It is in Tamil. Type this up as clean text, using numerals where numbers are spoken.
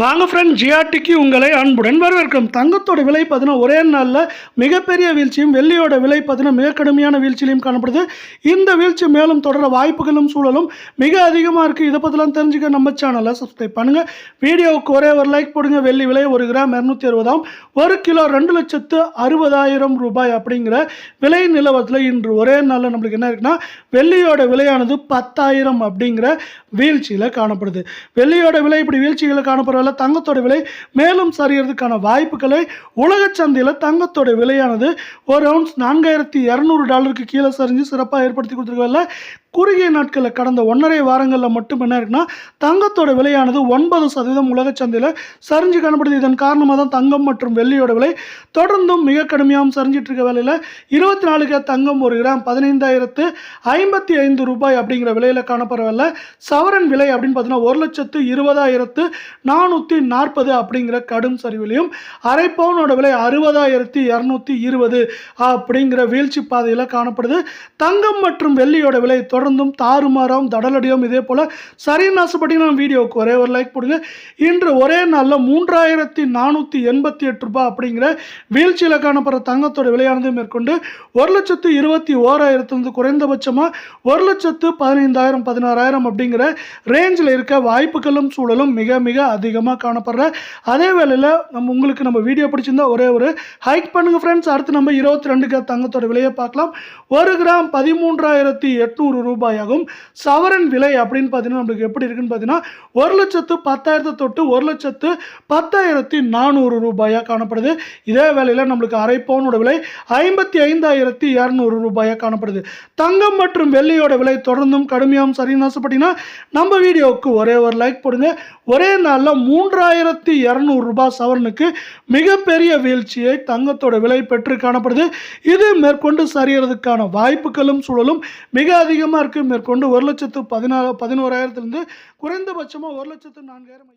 வாங்க ஃப்ரெண்ட், ஜிஆர்டிக்கு உங்களை அன்புடன் வரவேற்கும். தங்கத்தோட விலை பார்த்தீங்கன்னா ஒரே நாளில் மிகப்பெரிய வீழ்ச்சியும், வெள்ளியோட விலை பார்த்தீங்கன்னா மிக கடுமையான வீழ்ச்சியிலையும் காணப்படுது. இந்த வீழ்ச்சி மேலும் தொடர வாய்ப்புகளும் சூழலும் மிக அதிகமாக இருக்குது. இதை பற்றிலாம் தெரிஞ்சுக்க நம்ம சேனலை சப்ஸ்கிரைப் பண்ணுங்கள். வீடியோவுக்கு ஒரே ஒரு லைக் போடுங்க. வெள்ளி விலை 1 கிராம் 260, 1 கிலோ 2,60,000 ரூபாய் அப்படிங்கிற விலை நிலவரத்தில் இன்று ஒரே நாளில் நம்மளுக்கு என்ன இருக்குன்னா, வெள்ளியோட விலையானது 10,000 அப்படிங்கிற வீழ்ச்சியில் காணப்படுது. வெள்ளியோட விலை இப்படி வீழ்ச்சிகளை காணப்படுற தங்கத்தோட விலை மேலும் சரியறதுக்கான வாய்ப்புகளை உலக சந்தையில் தங்கத்தோட விலையானது ஒரு அவுன்ஸ் $4,200 கீழே சரிஞ்சு சிறப்பாக ஏற்படுத்தி கொடுத்துருக்கல. குறுகிய நாட்களில் கடந்த 1.5 வாரங்களில் மட்டும் என்ன இருக்குன்னா, தங்கத்தோட விலையானது 9% உலக சந்தையில் சரிஞ்சு காணப்படுது. இதன் காரணமாக தான் தங்கம் மற்றும் வெள்ளியோட விலை தொடர்ந்தும் மிக கடுமையாகவும் சரிஞ்சிட்டு இருக்க வேலையில் 24 தங்கம் 1 கிராம் 15,055 ரூபாய் அப்படிங்கிற விலையில் காணப்படவில்லை. சவரன் விலை அப்படின்னு பார்த்தீங்கன்னா 1,20,440 அப்படிங்கிற கடும் சரிவிலையும், அரை பவுனோட விலை 60,220 அப்படிங்கிற வீழ்ச்சி பாதையில் காணப்படுது. தங்கம் மற்றும் வெள்ளியோட விலை தொடர்ந்தும் தாறுமாறாகவும் தடலடியும் இதே போல சரிநாசப்படி நான் வீடியோவுக்கு ஒரே ஒரு லைக் போடுங்க. இன்று ஒரே நாளில் 3,488 ரூபாய் அப்படிங்கிற வீழ்ச்சியில் காணப்படுற தங்கத்தோட விலையானது மேற்கொண்டு 1,21,000 குறைந்தபட்சமாக 1,15,000 16,000 அப்படிங்கிற ரேஞ்சில் இருக்க வாய்ப்புகளும் சூழலும் மிக மிக அதிகமாக காணப்படுற அதே வேளையில் நம்ம வீடியோ பிடிச்சிருந்தா ஒரே ஒரு ஹைக் பண்ணுங்க ஃப்ரெண்ட்ஸ். அடுத்து நம்ம 22 தங்கத்தோட விலையை பார்க்கலாம். 1 கிராம் 13,800 ரூபாயாகும். சவரன் விலை அப்படின்னு பார்த்தீங்கன்னா நம்மளுக்கு எப்படி இருக்குன்னு பார்த்தீங்கன்னா 1,10,000 தொட்டு 1,10,400 ரூபாயாக காணப்படுது. இதே வேளையில் நம்மளுக்கு அரை பவுனோட விலை 55,200 ரூபாயாக காணப்படுது. தங்கம் மற்றும் வெள்ளியோட விலை தொடர்ந்தும் கடுமையாகவும் சரிநாசப்பட்டீங்கன்னா நம்ம வீடியோவுக்கு ஒரே ஒரு லைக் போடுங்க. ஒரே நாளில் 3,200 ரூபாய் சவரனுக்கு மிகப்பெரிய வீழ்ச்சியை தங்கத்தோட விலை பெற்று காணப்படுது. இது மேற்கொண்டு சரியறதுக்கான வாய்ப்புகளும் சூழலும் மிக அதிகமாக இருக்குது. மேற்கொண்டு 1,11,000 குறைந்தபட்சமாக 1,04,000